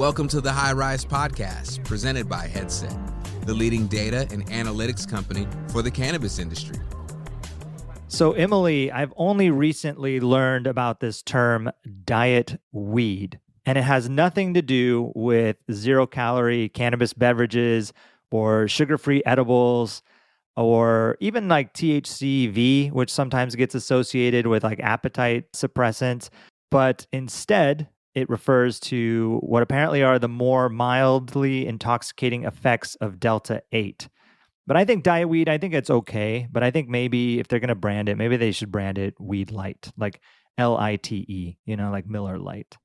Welcome to the High Rise Podcast, presented by Headset, the leading data and analytics company for the cannabis industry. So, Emily, I've only recently learned about this term diet weed, and it has nothing to do with zero-calorie cannabis beverages or sugar-free edibles or even like THCV, which sometimes gets associated with like appetite suppressants, but instead it refers to what apparently are the more mildly intoxicating effects of Delta 8. But I think diet weed, I think it's okay. But I think maybe if they're going to brand it, maybe they should brand it Weed Light, like LITE, like Miller Lite.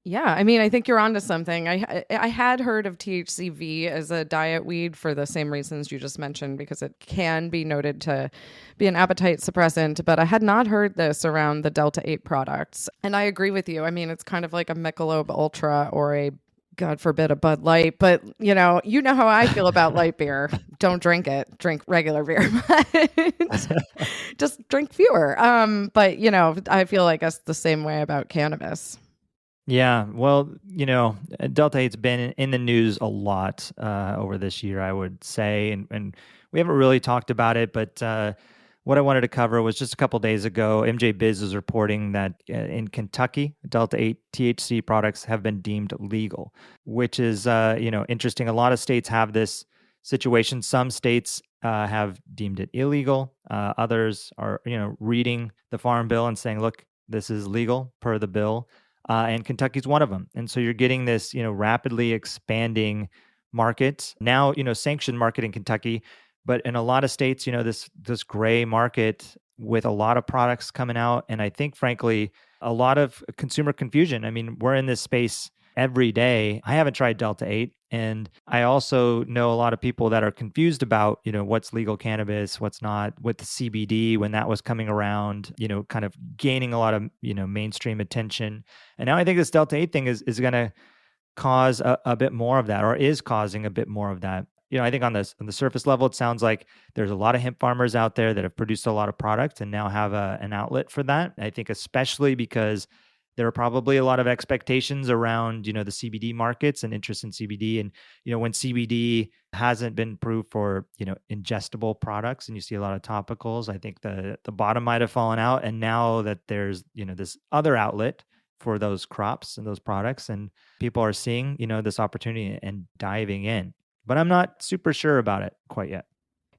Yeah, I mean, I think you're onto something. I had heard of THCV as a diet weed for the same reasons you just mentioned, because it can be noted to be an appetite suppressant, but I had not heard this around the Delta 8 products. And I agree with you. I mean, it's kind of like a Michelob Ultra or a, God forbid, a Bud Light, but you know how I feel about light beer. Don't drink it. Drink regular beer. Just drink fewer. But I feel like it's the same way about cannabis. Yeah, well, Delta 8's been in the news a lot over this year, I would say, and we haven't really talked about it, but what I wanted to cover was just a couple days ago, MJ Biz is reporting that in Kentucky, Delta 8 THC products have been deemed legal, which is, interesting. A lot of states have this situation. Some states have deemed it illegal. Others are, reading the Farm Bill and saying, look, this is legal per the bill. And Kentucky's one of them. And so you're getting this, rapidly expanding market. Now, sanctioned market in Kentucky, but in a lot of states, this gray market with a lot of products coming out. And I think, frankly, a lot of consumer confusion. I mean, we're in this space every day. I haven't tried Delta 8. And I also know a lot of people that are confused about, what's legal cannabis, what's not, with the CBD when that was coming around, kind of gaining a lot of, mainstream attention. And now I think this Delta 8 thing is going to cause a bit more of that, or is causing a bit more of that. I think on the surface level, it sounds like there's a lot of hemp farmers out there that have produced a lot of product and now have an outlet for that. I think especially because there are probably a lot of expectations around, the CBD markets and interest in CBD. And, when CBD hasn't been approved for, ingestible products and you see a lot of topicals, I think the bottom might have fallen out. And now that there's, this other outlet for those crops and those products, and people are seeing, this opportunity and diving in. But I'm not super sure about it quite yet.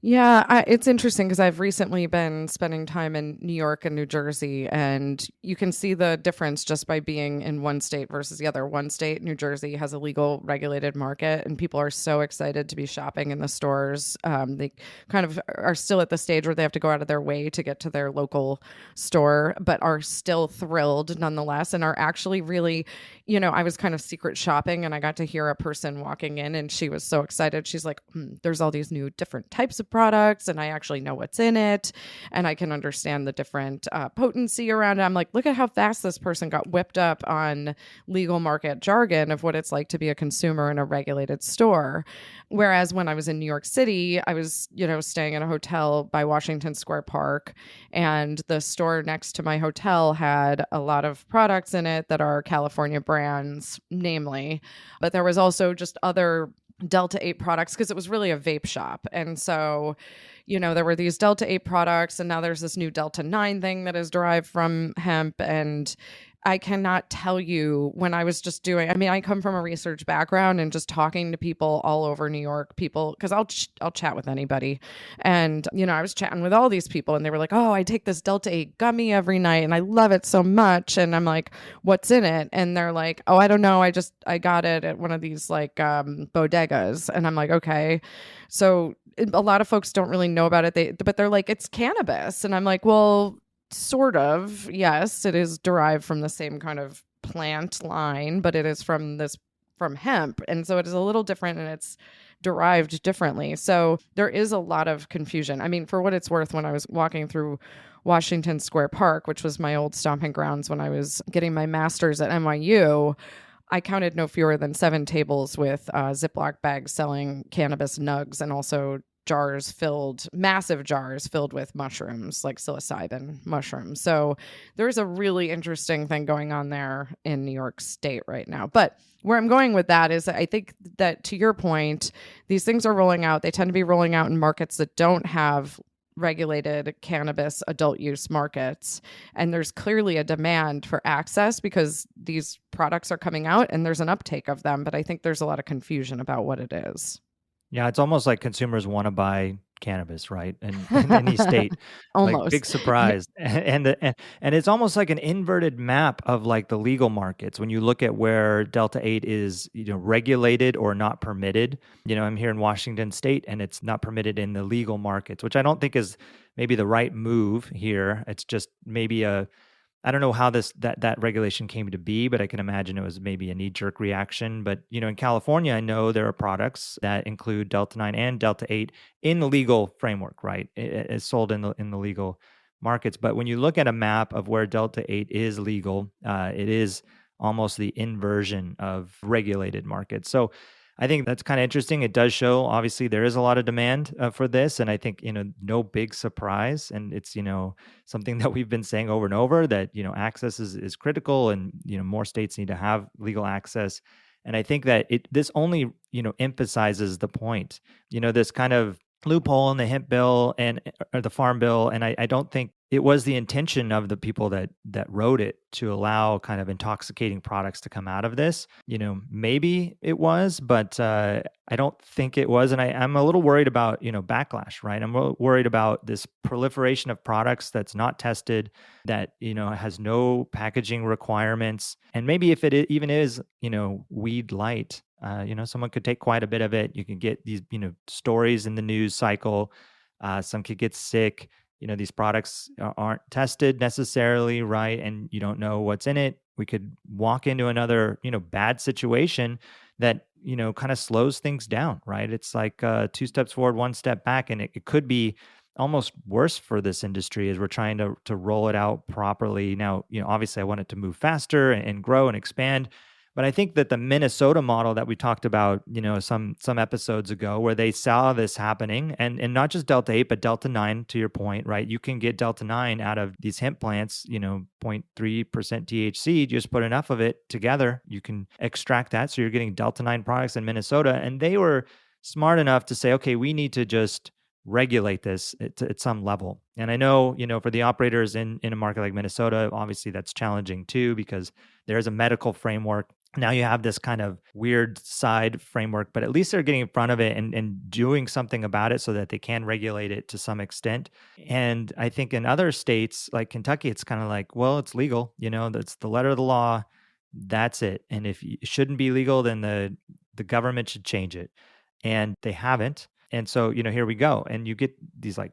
Yeah, it's interesting because I've recently been spending time in New York and New Jersey, and you can see the difference just by being in one state versus the other. One state, New Jersey, has a legal regulated market, and people are so excited to be shopping in the stores. They kind of are still at the stage where they have to go out of their way to get to their local store, but are still thrilled nonetheless, and are actually really, I was kind of secret shopping, and I got to hear a person walking in, and she was so excited. She's like, there's all these new different types of products, and I actually know what's in it, and I can understand the different potency around it. I'm like, look at how fast this person got whipped up on legal market jargon of what it's like to be a consumer in a regulated store. Whereas when I was in New York City, I was, staying in a hotel by Washington Square Park, and the store next to my hotel had a lot of products in it that are California brands, namely, but there was also just other Delta 8 products because it was really a vape shop. And so, there were these Delta 8 products, and now there's this new Delta 9 thing that is derived from hemp. And I cannot tell you, when I was just I come from a research background and just talking to people all over New York, because I'll chat with anybody. And, I was chatting with all these people, and they were like, oh, I take this Delta 8 gummy every night and I love it so much. And I'm like, what's in it? And they're like, oh, I don't know. I got it at one of these bodegas. And I'm like, okay. So a lot of folks don't really know about it. But they're like, it's cannabis. And I'm like, well, sort of, yes, it is derived from the same kind of plant line, but it is from hemp. And so it is a little different, and it's derived differently. So there is a lot of confusion. I mean, for what it's worth, when I was walking through Washington Square Park, which was my old stomping grounds when I was getting my master's at NYU, I counted no fewer than 7 tables with Ziploc bags selling cannabis nugs and also massive jars filled with mushrooms, like psilocybin mushrooms. So there's a really interesting thing going on there in New York State right now. But where I'm going with that is I think that, to your point, these things are rolling out. They tend to be rolling out in markets that don't have regulated cannabis adult use markets. And there's clearly a demand for access because these products are coming out and there's an uptake of them. But I think there's a lot of confusion about what it is. Yeah, it's almost like consumers want to buy cannabis, right? And in any state, like big Almost. surprise. And it's almost like an inverted map of like the legal markets. When you look at where Delta 8 is, regulated or not permitted, I'm here in Washington State and it's not permitted in the legal markets, which I don't think is maybe the right move here. It's just maybe I don't know how that regulation came to be, but I can imagine it was maybe a knee-jerk reaction. But in California, I know there are products that include Delta 9 and Delta 8 in the legal framework, right? It's sold in the legal markets. But when you look at a map of where Delta 8 is legal, it is almost the inversion of regulated markets. So I think that's kind of interesting. It does show, obviously, there is a lot of demand for this. And I think, no big surprise. And it's, something that we've been saying over and over that, access is critical and, more states need to have legal access. And I think that this only, emphasizes the point, this kind of loophole in the hemp bill or the farm bill. And I don't think it was the intention of the people that wrote it to allow kind of intoxicating products to come out of this. Maybe it was, but I don't think it was. And I'm a little worried about, backlash, right? I'm worried about this proliferation of products that's not tested, that, has no packaging requirements. And maybe if it even is, weed light, someone could take quite a bit of it. You can get these, stories in the news cycle. Some could get sick. These products aren't tested necessarily, right? And you don't know what's in it. We could walk into another, bad situation that, kind of slows things down, right? It's like 2 steps forward, 1 step back. And it could be almost worse for this industry as we're trying to roll it out properly. Now, obviously I want it to move faster and grow and expand. But I think that the Minnesota model that we talked about, some episodes ago, where they saw this happening, and not just Delta 8, but Delta 9, to your point, right? You can get Delta 9 out of these hemp plants, 0.3% THC, just put enough of it together, you can extract that. So you're getting Delta 9 products in Minnesota. And they were smart enough to say, okay, we need to just regulate this at some level. And I know, for the operators in a market like Minnesota, obviously that's challenging too, because there's a medical framework. Now you have this kind of weird side framework, but at least they're getting in front of it and doing something about it so that they can regulate it to some extent. And I think in other states like Kentucky, it's kind of like, well, it's legal, that's the letter of the law. That's it. And if it shouldn't be legal, then the government should change it. And they haven't. And so, here we go. And you get these like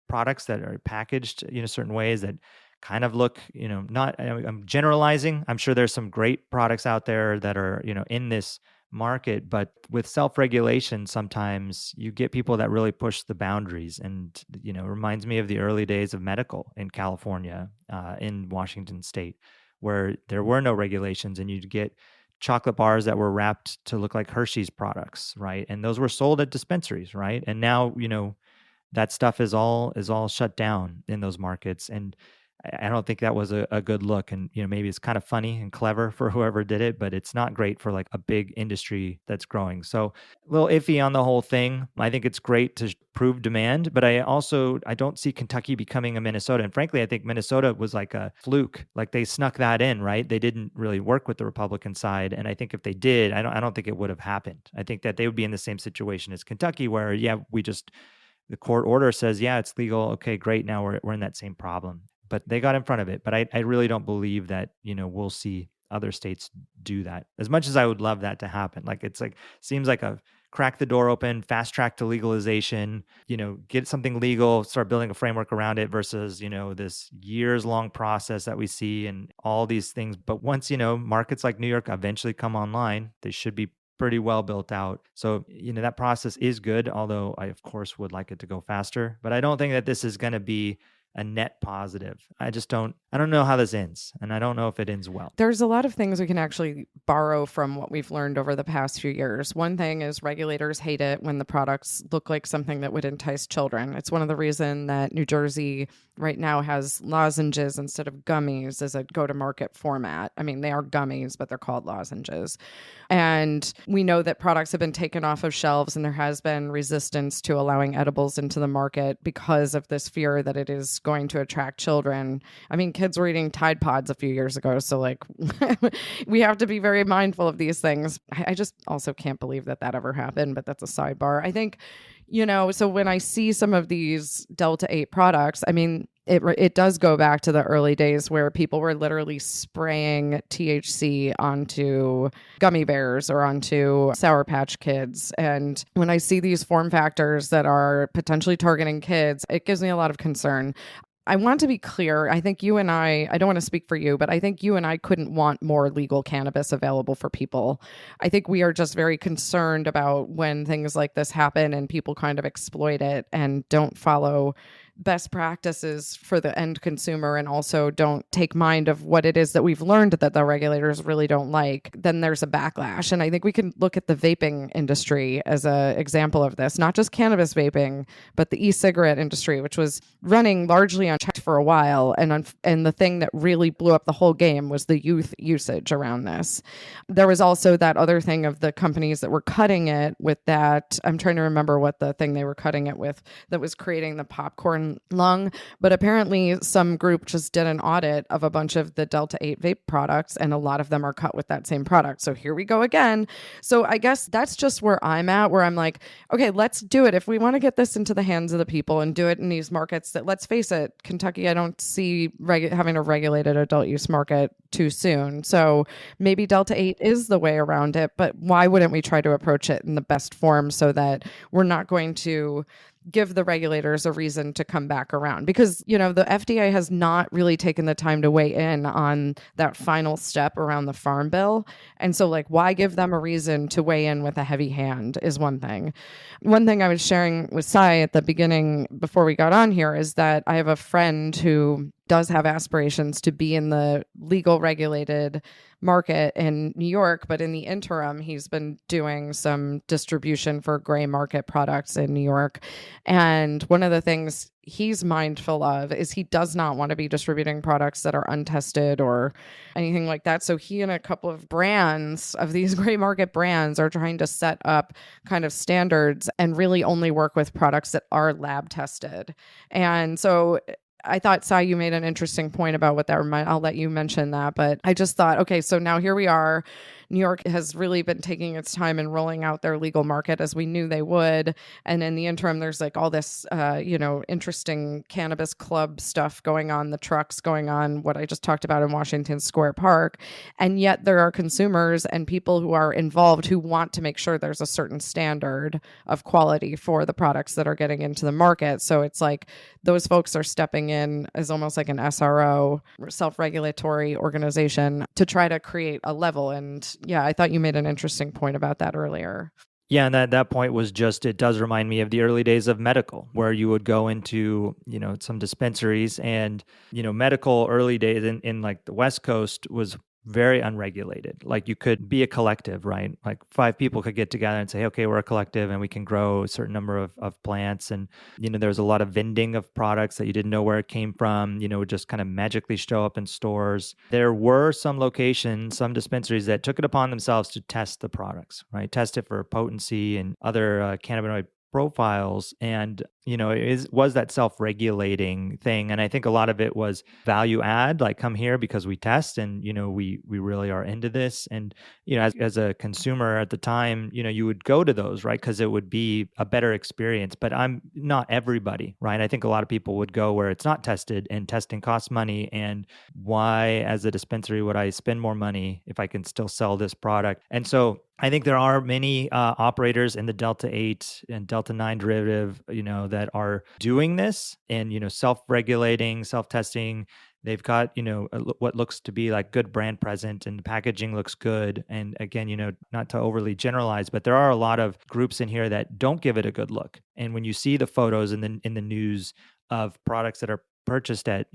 products that are packaged, certain ways that kind of look, I'm generalizing. I'm sure there's some great products out there that are, in this market, but with self-regulation, sometimes you get people that really push the boundaries. And, it reminds me of the early days of medical in California, in Washington State, where there were no regulations and you'd get chocolate bars that were wrapped to look like Hershey's products, right? And those were sold at dispensaries, right? And now, that stuff is all shut down in those markets. And I don't think that was a good look. And, maybe it's kind of funny and clever for whoever did it, but it's not great for like a big industry that's growing. So a little iffy on the whole thing. I think it's great to prove demand, but I don't see Kentucky becoming a Minnesota. And frankly, I think Minnesota was like a fluke. Like they snuck that in, right? They didn't really work with the Republican side. And I think if they did, I don't think it would have happened. I think that they would be in the same situation as Kentucky where, the court order says, yeah, it's legal. Okay, great. Now we're in that same problem. But they got in front of it. But I really don't believe that, we'll see other states do that. As much as I would love that to happen. Seems like a crack the door open, fast track to legalization, get something legal, start building a framework around it versus, this years long process that we see and all these things. But once, markets like New York eventually come online, they should be pretty well built out. So, that process is good, although I, of course, would like it to go faster. But I don't think that this is going to be a net positive. I don't know how this ends, and I don't know if it ends well. There's a lot of things we can actually borrow from what we've learned over the past few years. One thing is regulators hate it when the products look like something that would entice children. It's one of the reasons that New Jersey right now has lozenges instead of gummies as a go-to-market format. I mean, they are gummies, but they're called lozenges. And we know that products have been taken off of shelves, and there has been resistance to allowing edibles into the market because of this fear that it is going to attract children. I mean, kids were eating Tide Pods a few years ago, so like we have to be very mindful of these things. I just also can't believe that ever happened, but that's a sidebar. I think, so when I see some of these Delta 8 products, I mean, it does go back to the early days where people were literally spraying THC onto gummy bears or onto Sour Patch Kids. And when I see these form factors that are potentially targeting kids, it gives me a lot of concern. I want to be clear. I think you and I don't want to speak for you, but I think you and I couldn't want more legal cannabis available for people. I think we are just very concerned about when things like this happen and people kind of exploit it and don't follow best practices for the end consumer and also don't take mind of what it is that we've learned that the regulators really don't like, then there's a backlash. And I think we can look at the vaping industry as an example of this, not just cannabis vaping, but the e-cigarette industry, which was running largely unchecked for a while. And the thing that really blew up the whole game was the youth usage around this. There was also that other thing of the companies that were cutting it with that. I'm trying to remember what the thing they were cutting it with that was creating the popcorn lung, but apparently some group just did an audit of a bunch of the Delta 8 vape products, and a lot of them are cut with that same product. So here we go again. So I guess that's just where I'm at, where I'm like, okay, let's do it. If we want to get this into the hands of the people and do it in these markets that, let's face it, Kentucky, I don't see having a regulated adult use market too soon. So maybe Delta 8 is the way around it, but why wouldn't we try to approach it in the best form so that we're not going to give the regulators a reason to come back around? Because, the FDA has not really taken the time to weigh in on that final step around the Farm Bill. And so, like, why give them a reason to weigh in with a heavy hand is one thing. One thing I was sharing with Sai at the beginning before we got on here is that I have a friend who does have aspirations to be in the legal regulated market in New York, but in the interim, he's been doing some distribution for gray market products in New York. And one of the things he's mindful of is he does not want to be distributing products that are untested or anything like that. So he and a couple of brands of these gray market brands are trying to set up kind of standards and really only work with products that are lab tested. And so I thought, Sai, you made an interesting point about what that reminds. I'll let you mention that. But I just thought, okay, so now here we are. New York has really been taking its time in rolling out their legal market as we knew they would. And in the interim, there's like all this, interesting cannabis club stuff going on, the trucks going on, what I just talked about in Washington Square Park. And yet there are consumers and people who are involved who want to make sure there's a certain standard of quality for the products that are getting into the market. So it's like those folks are stepping in as almost like an SRO, self-regulatory organization, to try to create a level. And yeah, I thought you made an interesting point about that earlier. Yeah, and that point was just, it does remind me of the early days of medical, where you would go into, some dispensaries and, medical early days in like the West Coast was very unregulated. Like you could be a collective, right? Like 5 people could get together and say, okay, we're a collective and we can grow a certain number of plants. And, there's a lot of vending of products that you didn't know where it came from, would just kind of magically show up in stores. There were some locations, some dispensaries that took it upon themselves to test the products, right? Test it for potency and other cannabinoid profiles. And, was that self-regulating thing. And I think a lot of it was value add, like come here because we test and, we really are into this. And, as a consumer at the time, you would go to those, right? Because it would be a better experience. But I'm not everybody, right? I think a lot of people would go where it's not tested and testing costs money. And why, as a dispensary, would I spend more money if I can still sell this product? And so I think there are many operators in the Delta 8 and Delta 9 derivative, that are doing this and, self-regulating, self-testing. They've got, what looks to be like good brand presence and the packaging looks good. And again, not to overly generalize, but there are a lot of groups in here that don't give it a good look. And when you see the photos in the news of products that are purchased at,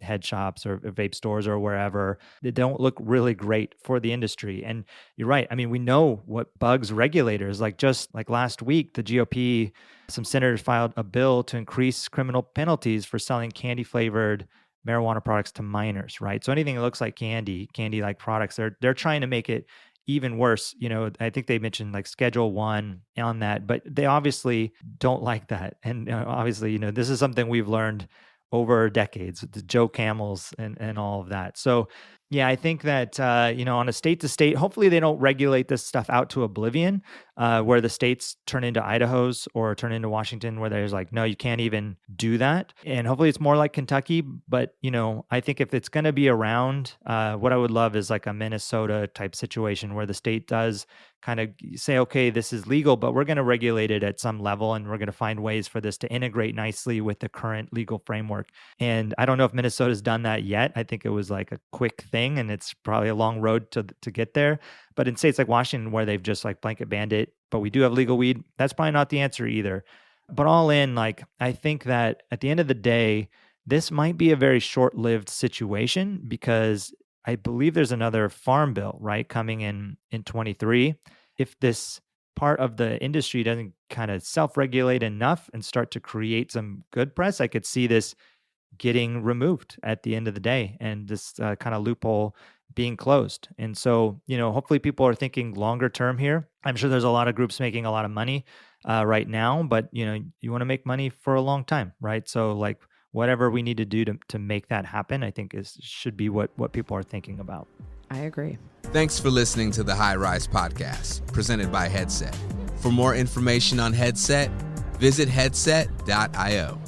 head shops or vape stores or wherever, they don't look really great for the industry. And you're right. I mean, we know what bugs regulators, like just like last week, the GOP, some senators filed a bill to increase criminal penalties for selling candy flavored marijuana products to minors, right? So anything that looks like candy-like products, they're trying to make it even worse. I think they mentioned like Schedule 1 on that, but they obviously don't like that. And obviously, this is something we've learned over decades, the Joe Camels and all of that. So yeah, I think that, on a state to state, hopefully they don't regulate this stuff out to oblivion, where the states turn into Idaho's or turn into Washington, where there's like, no, you can't even do that. And hopefully it's more like Kentucky. But, I think if it's going to be around, what I would love is like a Minnesota type situation where the state does kind of say, okay, this is legal, but we're going to regulate it at some level, and we're going to find ways for this to integrate nicely with the current legal framework. And I don't know if Minnesota's done that yet. I think it was like a quick thing, and it's probably a long road to get there. But in states like Washington, where they've just like blanket banned it, but we do have legal weed, that's probably not the answer either. But all in, like, I think that at the end of the day, this might be a very short-lived situation, because I believe there's another farm bill, right, coming in 23. If this part of the industry doesn't kind of self-regulate enough and start to create some good press, I could see this getting removed at the end of the day, and this kind of loophole being closed. And so, hopefully people are thinking longer term here. I'm sure there's a lot of groups making a lot of money right now, but you want to make money for a long time, right? So like whatever we need to do to make that happen, I think should be what people are thinking about. I agree. Thanks for listening to the High Rise Podcast, presented by Headset. For more information on Headset, visit headset.io.